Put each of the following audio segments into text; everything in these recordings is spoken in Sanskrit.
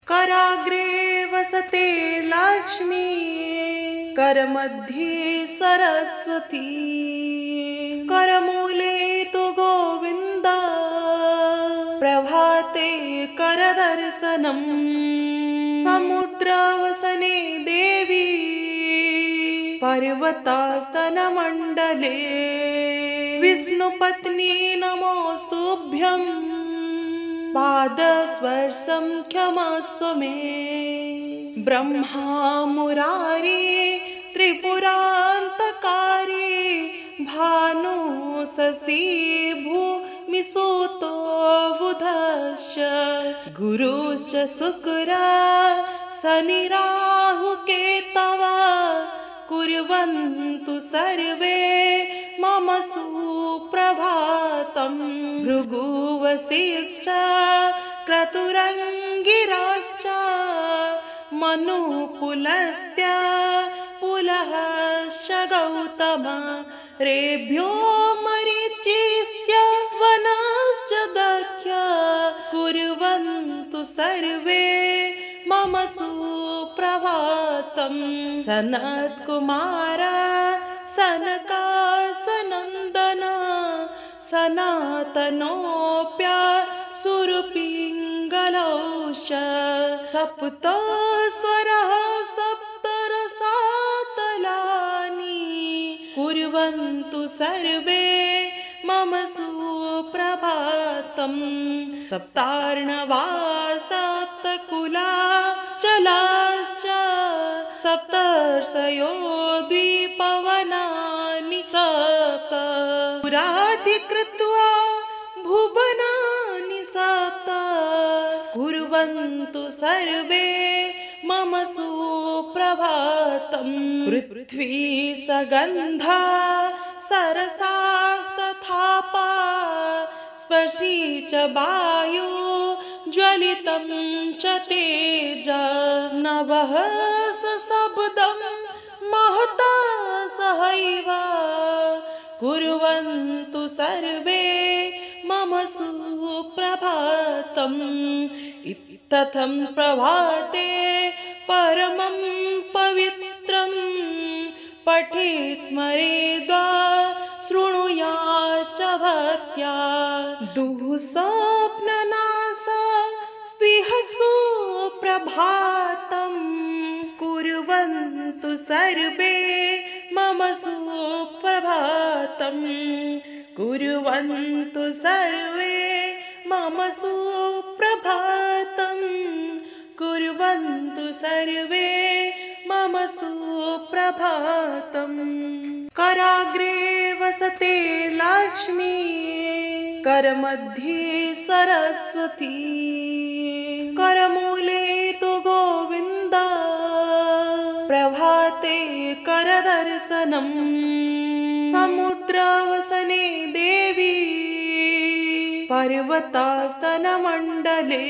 कराग्रे वसते लक्ष्मी, करमध्ये सरस्वती, करमूले तु गोविन्द, प्रभाते करदर्शनम्। समुद्रवसने देवी, पर्वतास्तनमण्डले, विष्णुपत्नी नमोस्तुभ्यं, पादस्पर्शं क्षमस्व मे। ब्रह्मा मुरारी त्रिपुरान्तकारी, भानु शशि भूमिसुतो बुधश्च, गुरुश्च शुक्रः शनि राहु केतवः, कुर्वन्तु सर्वे मम सुप्रभातम्। भृगु वसिष्ठ क्रतुरङ्गिराश्च, मनुपुलस्त्य पुलहश्च गौतम, रेभ्यो मरीचिस्य वनश्च दक्ष, कुर्वन्तु सर्वे मम सुप्रभातम्। सनत्कुमार सनकासनन्दन, सनातनोऽप्यसुरपिङ्गलौश्च, सप्तस्वरः सप्तरसातलानि, कुर्वन्तु सर्वे मम सुप्रभातम्। सप्तार्णवा सप्तकुलाचलाश्च, सप्तर्षयो द्विपवनानि सप्त, पुराधिकृत्वा भुवनानि सप्त, कुर्वन्तु सर्वे मम सुप्रभातम्। पृथ्वी सगन्धा सरसास्तथापा, स्पर्शी च वायु ज्वलितं च तेज, नभः सशब्दं महता सहैव, कुर्वन्तु सर्वे मम सुप्रभातम्। इत्थं प्रभाते परमं पवित्रं, पठेत् स्मरेद्वा शृणुयात् च भक्त्या। दुःस्वप्ननाश स्पृह सुप्रभातं, कुर्वन्तु सर्वे मम सुप्रभातम्। कुर्वन्तु सर्वे मम सुप्रभातम्, कुर्वन्तु सर्वे मम सुप्रभातम्। कराग्रे वसते लक्ष्मी, करमध्ये सरस्वती, करमूले तु गोविन्द, प्रभाते करदर्शनम्। समुद्रवसने देवी, पर्वतास्तनमण्डले,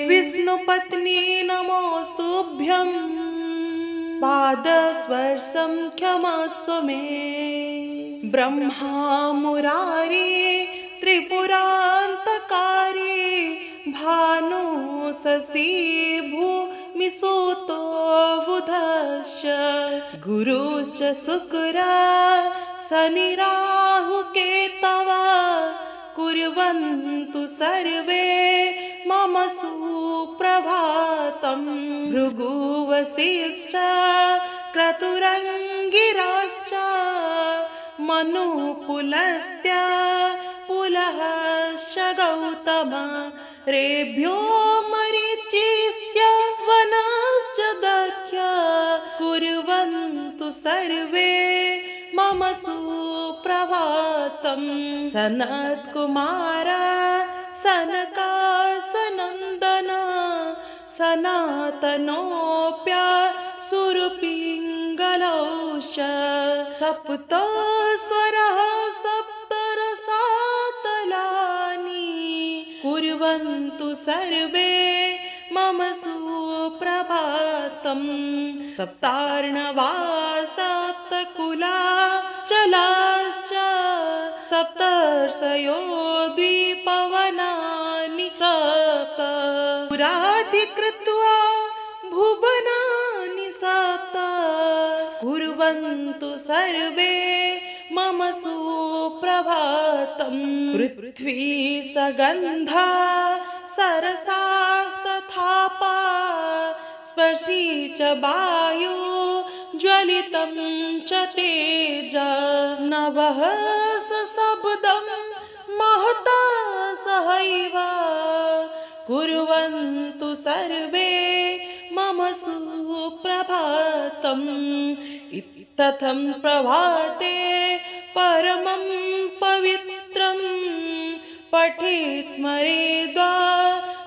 विष्णुपत्नी नमोस्तुभ्यं, पादस्पर्शं क्षमस्व मे। ब्रह्मा मुरारी त्रिपुरान्तकारी, भानु शशि भूमिसुतो बुधश्च, गुरुश्च शुक्रः शनि राहु केतवः, कुर्वन्तु सर्वे मम सुप्रभातम्। भृगु वसिष्ठ क्रतुरङ्गिराश्च, मनुपुलस्त्य पुलहश्च गौतम, रेभ्यो मरीचिस्य वनश्च दक्ष, कुर्वन्तु सर्वे मम सुप्रभातम्। सनत्कुमार सनकासनन्दन, सनातनोऽप्यसुरपिङ्गलौश्च, सप्तस्वरः सप्तरसातलानि, कुर्वन्तु सर्वे मम सुप्रभातम्। सप्तार्णवा सप्तकुलाचलाश्च, सप्तर्षयो द्विपवनानि सप्त, पुराधिकृत्वा कृत्वा भुवनानि सप्त कुर्वन्तु सर्वे मम सुप्रभातम्। पृथ्वी सगन्धा सरसास्तथापा स्पर्शी च वायु ज्वलितं च तेज नभः सशब्दं महता सहैव कुर्वन्तु सर्वे मम सुप्रभातम्। इत्थं प्रभाते परमं पवित्रं पठेत् स्मरेद्वा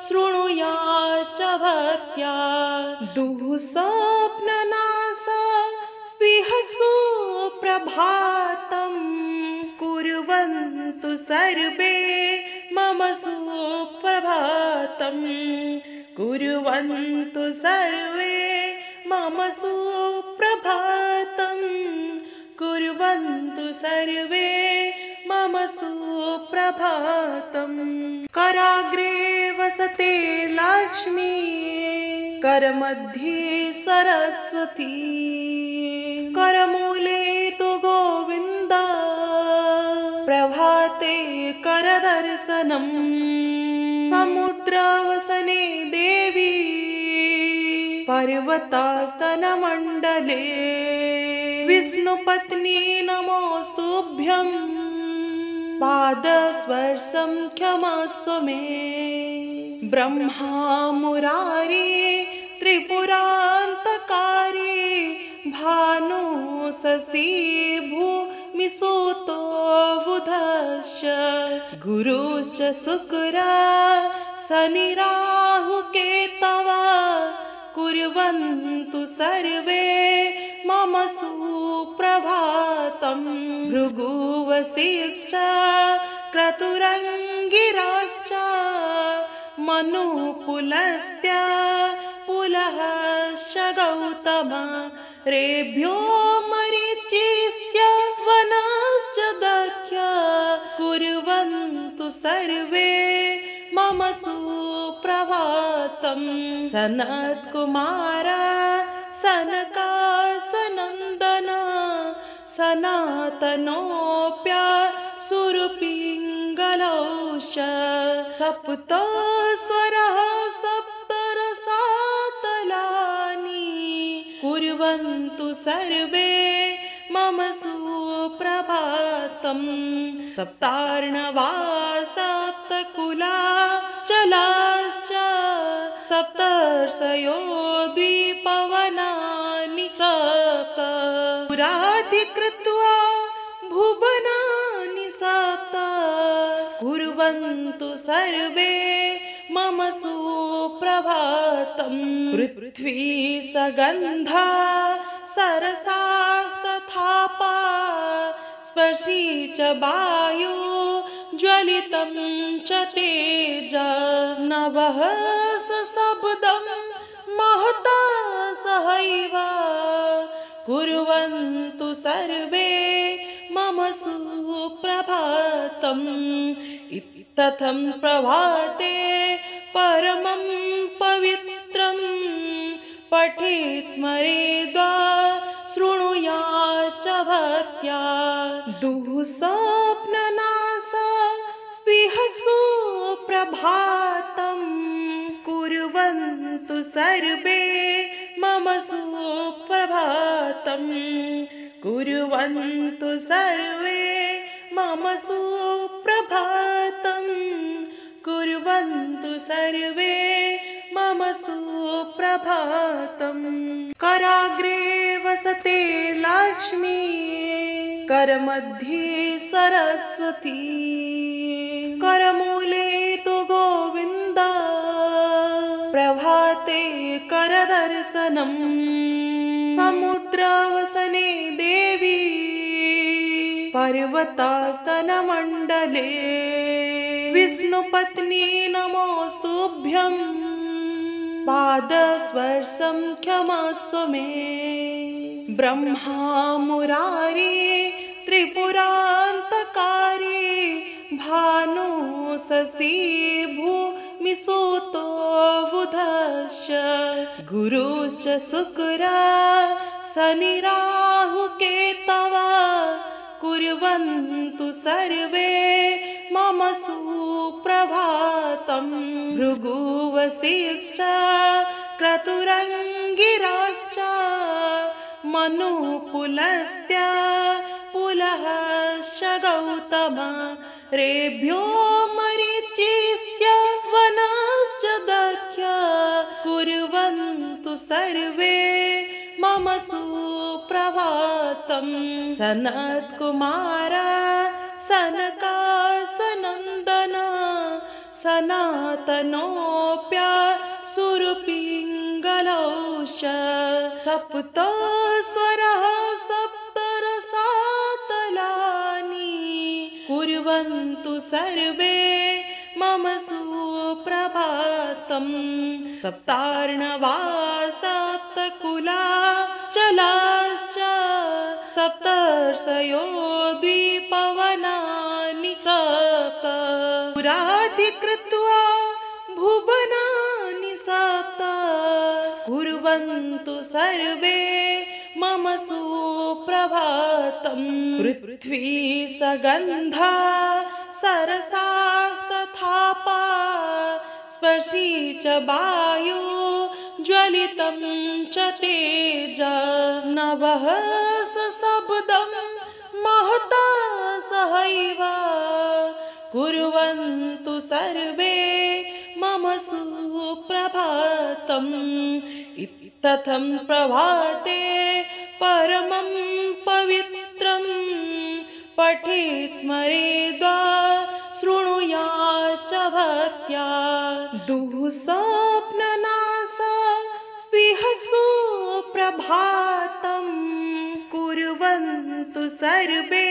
शृणुयात् च भक्त्या। दुःस्वप्ननाश स्पृहसु प्रभातं कुर्वन्तु सर्वे मम सुप्रभातम्। कुर्वन्तु सर्वे मम सुप्रभातम्। कुर्वन्तु सर्वे मम सुप्रभातम्। कराग्रे वसते लक्ष्मी करमध्ये सरस्वती करमूले तु गोविन्द प्रभाते करदर्शनम्। समुद्रवसने देवी पर्वतास्तनमण्डले विष्णुपत्नी नमोस्तुभ्यं पादस्पर्शं क्षमस्व मे। ब्रह्मा मुरारी त्रिपुरान्तकारी भानु शशि भूमिसुतो बुधश्च गुरुश्च शुक्रः शनि राहु केतवः कुर्वन्तु सर्वे मम सुप्रभातम्। भृगु वसिष्ठ क्रतुरङ्गिराश्च मनुपुलस्त्य पुलहश्च गौतम रेभ्यो मरीचिस्य वनश्च दक्ष कुर्वन्तु सर्वे मम सुप्रभातम्। सनत्कुमार सनकासनन्दन सनातनोऽप्यासुरपिङ्गलौ सप्तस्वरः सप्तरसातलानि कुर्वन्तु सर्वे मम सुप्रभातम्। सप्तार्णवा सप्तकुला चलाश्च सप्तर्षयो द्विपवनानि सप्त पुराधिकृत्वा भुवनानि सप्त कुर्वन्तु सर्वे मम सुप्रभातम्। पृथ्वी सगन्धा सरसास्तथापा स्पर्शी च वायु ज्वलितं च तेज नभः सशब्दं महता सहैव कुर्वन्तु सर्वे मम सुप्रभातम्। इत्थं प्रभाते परमं पवित्रं पठेत् स्मरेद्वा शृणुयात् च भक्त्या। दुःस्वप्ननाश स्पृहसु प्रभातं कुर्वन्तु सर्वे मम सुप्रभातम्। कुर्वन्तु सर्वे मम सुप्रभातम्। कुर्वन्तु सर्वे मम सुप्रभातम्। कराग्रे वसते लक्ष्मी करमध्ये सरस्वती करमूले तु गोविन्द प्रभाते करदर्शनम्। समुद्रवसने देवी पर्वतास्तनमण्डले विष्णुपत्नी नमोस्तुभ्यं पादस्पर्शं क्षमस्व मे। ब्रह्मा मुरारी त्रिपुरान्तकारी भानु शशि भूमि मिसूतो बुधश्च गुरुश्च शुक्रा शनिराहुकेतवः कुर्वन्तु सर्वे मम सुप्रभातम्। भृगुवसिश्च क्रतुरङ्गिराश्च मनुपुलस्त्य पुलहश्च गौतमः रेभ्यो मरीचिस्य वनश्च दक्षः कुर्वन्तु सर्वे मम सुप्रभातम्। सनत्कुमार सनकासनन्दन सनातनोऽप्यसुरपिङ्गलौश्च सप्तस्वरः सप्तरसातलानि कुर्वन्तु सर्वे मम सुप्रभातम्। सप्तार्णवा सप्तकुलाचलाश्च सप्तर्षयो द्विपवनानि सप्त पुराधिकृत्वा भुवनानि सप्त कुर्वन्तु सर्वे मम सुप्रभातम्। पृथ्वी सगन्धा सरसास्तथापा स्पर्शी च वायु ज्वलितं च तेज नभः सशब्दं महता सहैव कुर्वन्तु सर्वे मम सुप्रभातम्। इत्थं प्रभाते परमं पवित्रं पठेत् स्मरेद्वा शृणुयात् च भक्त्या दुःस्वप्ननाश स्पृह सुप्रभातम् कुर्वन्तु सर्वे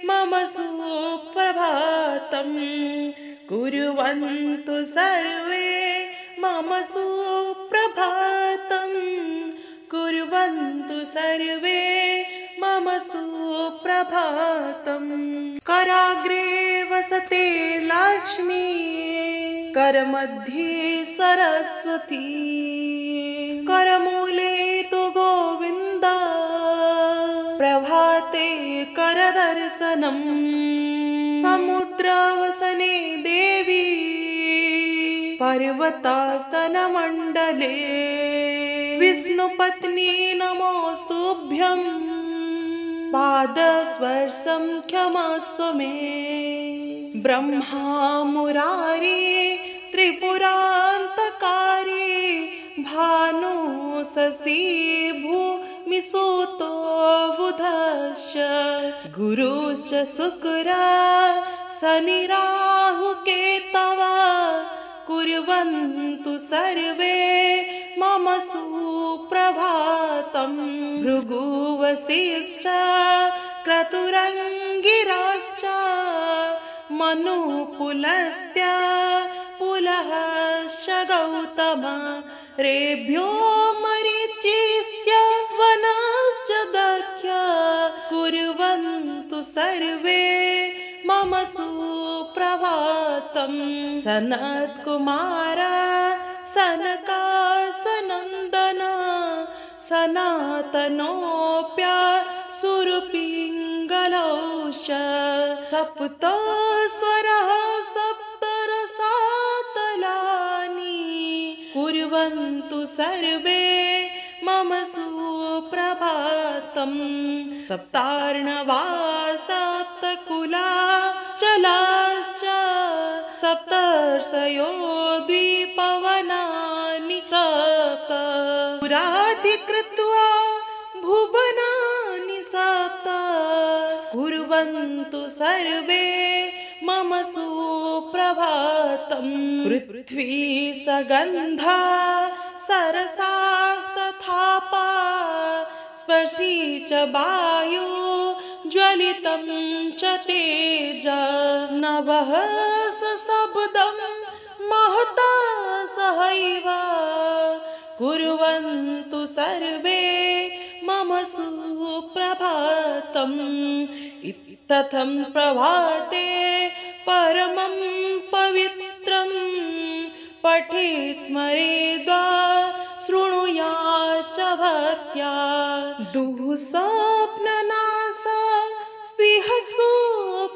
मम सुप्रभातम् कुर्वन्तु सर्वे मम सुप्रभातम् कुर्वन्तु सर्वे मम सुप्रभातम्। कराग्रे वसते लक्ष्मी करमध्ये सरस्वती करमूले तु गोविन्द प्रभाते करदर्शनम्। समुद्रवसने देवी पर्वतास्तनमण्डले विष्णुपत्नी नमोस्तुभ्यं पादस्पर्शं क्षमस्व मे। ब्रह्मा मुरारी त्रिपुरान्तकारी भानु शशि भूमिसूतो बुधश्च गुरुश्च शुक्रा शनिराहुकेतवः कुर्वन्तु सर्वे मम सुप्रभातम्। भृगुवसिश्च क्रतुरङ्गिराश्च मनुपुलस्त्य पुलहश्च गौतमः रेभ्यो मरीचिस्य वनश्च दक्षः कुर्वन्तु सर्वे मम सुप्रभातम्। सनत्कुमार सनकासनन्दन सनातनोऽप्यसुरपिङ्गलौश्च सप्तस्वरः सप्तरसातलानि कुर्वन्तु सर्वे मम सुप्रभातम्। सप्तार्णवा सप्तकुलाचलाश्च सप्तर्षयो द्विपवनानि सप्त पुराधिकृत्वा भुवनानि सप्त कुर्वन्तु सर्वे मम सुप्रभातम्। पृथ्वी सगन्धा सरसास्तथापा स्पर्शी च वायु ज्वलितं च तेज नभः सशब्दं महता सहैव कुर्वन्तु सर्वे मम सुप्रभातम्। इत्थं प्रभाते परमं पवित्रं पठेत् स्मरेद्वा शृणुयाच्च भक्त्या दुःस्वप्ननाश स्पृहसु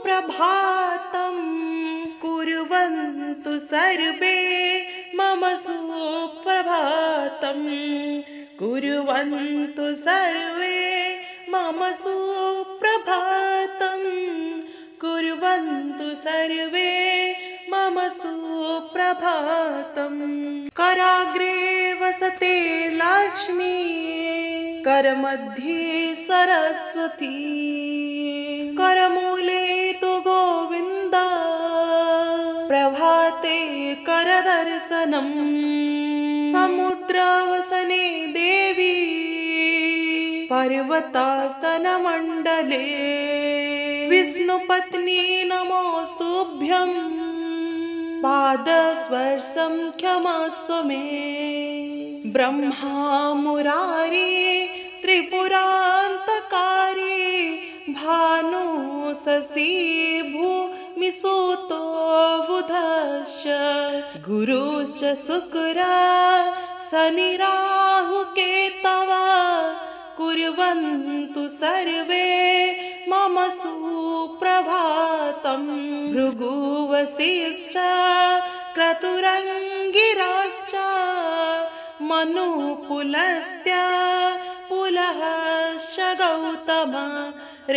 प्रभातं कुर्वन्तु सर्वे मम सुप्रभातं कुर्वन्तु सर्वे मम सुप्रभातं कुर्वन्तु सर्वे मम सुप्रभातं कराग्रे वसते लक्ष्मी करमध्ये सरस्वती करमूले तु गोविन्द प्रभाते करदर्शनम् समुद्रवसने देवी पर्वतास्तनमण्डले विष्णुपत्नी नमोस्तुभ्यं पादस्पर्शं क्षमस्व मे ब्रह्मा मुरारी त्रिपुरान्तकारी भानु शशि भूमिसुतो बुधश्च गुरुश्च शुक्रा शनि राहुकेतवः कुर्वन्तु सर्वे मम सुप्रभातं भृगुवसिष्ठ क्रतुरङ्गिराश्च मनुपुलस्त्य पुलहश्च गौतम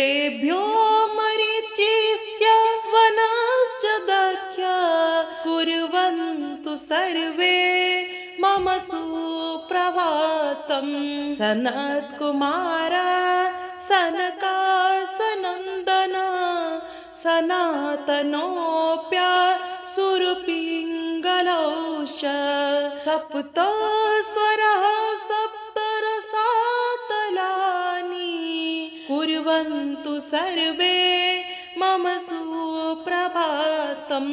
रेभ्यो मरीचिस्य वनश्च दक्ष कुर्वन्तु सर्वे मम सुप्रभातं सनत्कुमार सनकासनन्दन सनातनोऽप्यसुरपिङ्गलौश्च सप्तस्वरः सप्तरसातलानि कुर्वन्तु सर्वे मम सुप्रभातं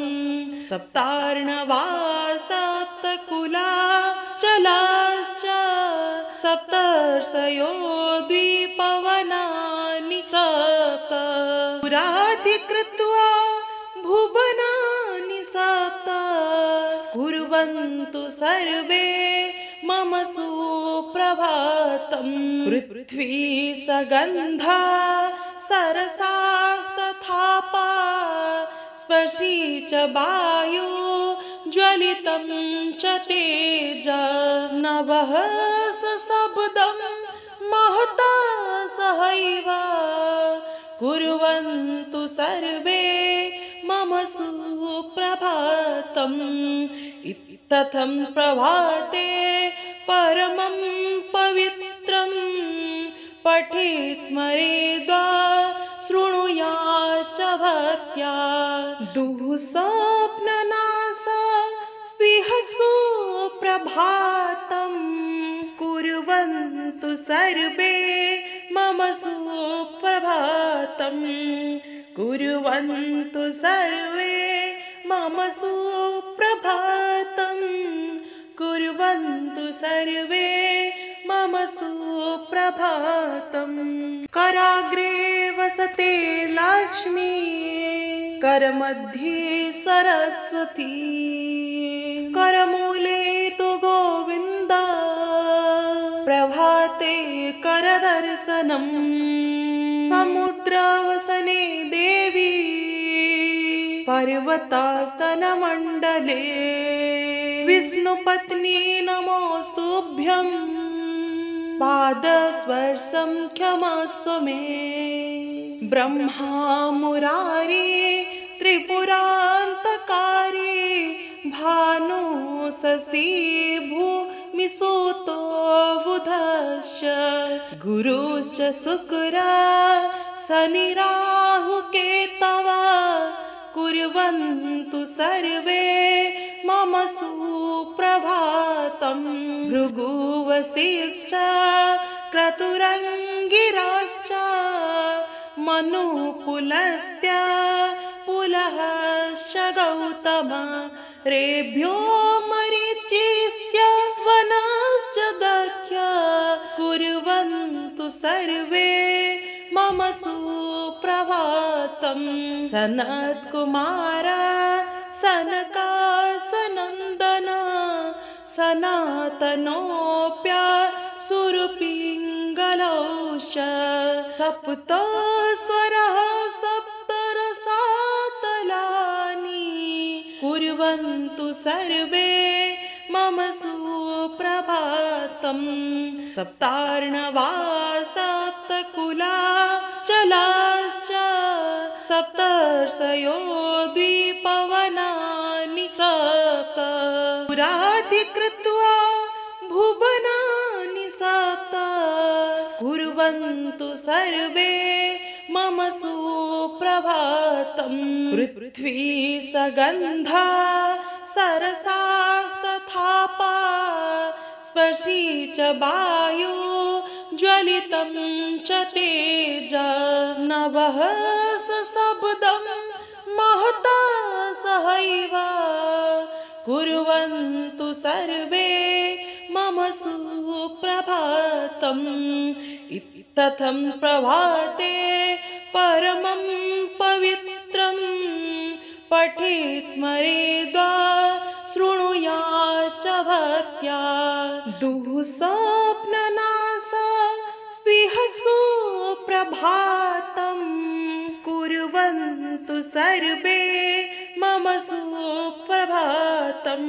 सप्तार्णवा सप्तकुला चलाश्च सप्तर्षयो द्विपवनानि सप्त पुराधिकृत्वा भुवनानि सप्त कुर्वन्तु सर्वे मम सुप्रभातं पृथ्वी सगन्धा सरसास्तथापा स्पर्शी च वायु ज्वलितं च तेज नभः सशब्दं महता सहैव कुर्वन्तु सर्वे मम सुप्रभातं इत्थं प्रभाते परमं पवित्रं पठेत् स्मरेद्वा शृणुयाच्च भक्त्या दुःस्वप्ननाश स्पृहसु प्रभातं कुर्वन्तु सर्वे मम सुप्रभातं कुर्वन्तु सर्वे मम सुप्रभातं कुर्वन्तु सर्वे मम सुप्रभातं कराग्रे वसते लक्ष्मी करमध्ये सरस्वती करमूले तु गोविन्द प्रभाते करदर्शनम् समुद्रवसने देवी पर्वतास्तनमण्डले विष्णुपत्नी नमोस्तुभ्यं पादस्पर्शं क्षमस्व मे ब्रह्मा मुरारी त्रिपुरान्तकारी भानु शशि भूमिसुतो बुधश्च गुरुश्च शुक्रा शनि राहुकेतवः कुर्वन्तु सर्वे मम सुप्रभातं भृगुवसिष्ठ क्रतुरङ्गिराश्च मनुपुलस्त्य पुलहश्च गौतम रेभ्यो मरीचिस्य वनश्च दक्ष कुर्वन्तु सर्वे मम सुप्रभातं सनत्कुमार सनकासनन्दन सनातनोऽप्यासुरपिङ्गलौ च सप्त स्वरः सप्तरसातलानि कुर्वन्तु सर्वे मम सुप्रभातम् सप्तार्णवा सप्तकुलाचलाश्च सप्तर्षयो द्विपवनानि सप्त पुराधिकृत्वा भुवनानि सप्त कुर्वन्तु सर्वे मम सुप्रभातम् पृथ्वी सगन्धा सरसास्तथापा स्पर्शी च वायु ज्वलितं च तेज नभः सशब्दं महता सहैव कुर्वन्तु सर्वे मम सुप्रभातम् इत्थं प्रभाते परमं पवित्रं पठेत् स्मरेद्वा शृणुयात् च भक्त्या दुःस्वप्ननाश स्पृह सुप्रभातं कुर्वन्तु सर्वे मम सुप्रभातं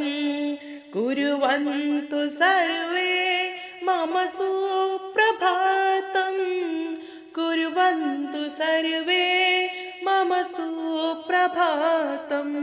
कुर्वन्तु सर्वे मम सुप्रभातं कुर्वन्तु सर्वे मम सुप्रभातम्।